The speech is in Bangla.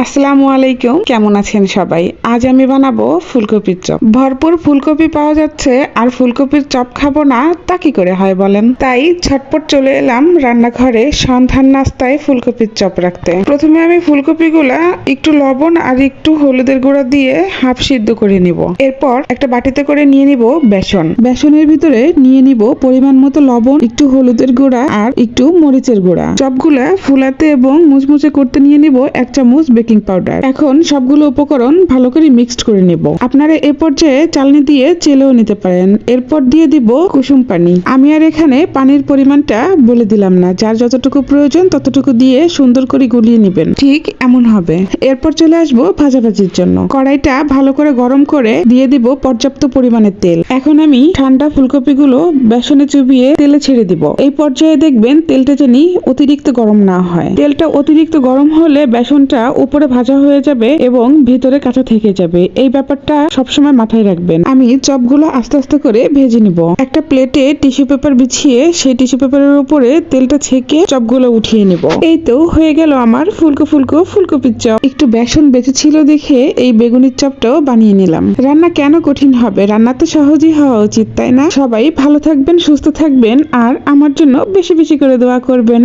আসসালামু আলাইকুম, কেমন আছেন সবাই? আজ আমি বানাবো ফুলকপির চপ। ভরপুর ফুলকপি পাওয়া যাচ্ছে আর ফুলকপির চপ খাবো না তা কি করে হয় বলেন? তাই ঝটপট চলে এলাম রান্নাঘরে সন্ধ্যার নাস্তায় ফুলকপির চপ রাখতে। প্রথমে আমি ফুলকপিগুলা একটু লবণ আর একটু হলুদের গুঁড়া দিয়ে হাফ সিদ্ধ করে নিব। এরপর একটা বাটিতে করে নিয়ে নিব বেসন। বেসনের ভিতরে নিয়ে নিব পরিমাণ মতো লবণ, একটু হলুদের গুঁড়া আর একটু মরিচের গুঁড়া। চপগুলা ফুলাতে এবং মুচমুচে করতে নিয়ে নিব 1 চামচ বেকিং পাউডার। এখন সবগুলো উপকরণ ভালো করে মিক্সড করে নিব। আপনারা এ পর্যায়ে চালনি দিয়ে চেলেও নিতে পারেন। এরপর দিয়ে দিব কুসুম পানি। আমি আর এখানে পানির পরিমাণটা বলে দিলাম না, যার যতটুকু প্রয়োজন ততটুকু দিয়ে সুন্দর করে গুলিয়ে নেবেন। ঠিক এমন হবে। এরপর চলে আসবো ভাজাভাজির জন্য। কড়াইটা ভালো করে গরম করে দিয়ে দিব পর্যাপ্ত পরিমাণের তেল। এখন আমি ঠান্ডা ফুলকপিগুলো বেসনে চুবিয়ে তেলে ছেড়ে দিব। এই পর্যায়ে দেখবেন তেলটা যেন অতিরিক্ত গরম না হয়। তেলটা অতিরিক্ত গরম হলে বেসনটা উপরে ভাজা হয়ে যাবে এবং ভিতরে কাঁচা থেকে যাবে। এই ব্যাপারটা সবসময় মাথায় রাখবেন। আমি চপগুলো আস্তে আস্তে করে ভেজে নিব। একটা প্লেটে টিস্যু পেপার বিছিয়ে সেই টিস্যু পেপারের উপরে তেলটা ছেঁকে চপগুলো উঠিয়ে নিব। এই তো হয়ে গেল আমার ফুলকো ফুলকপির চপ। একটু বেসন বেঁচে ছিল দেখে এই বেগুনির চপটাও বানিয়ে নিলাম। রান্না কেন কঠিন হবে? রান্না তো সহজই হওয়া উচিত, তাই না? সবাই ভালো থাকবেন, সুস্থ থাকবেন আর আমার জন্য বেশি বেশি করে দোয়া করবেন।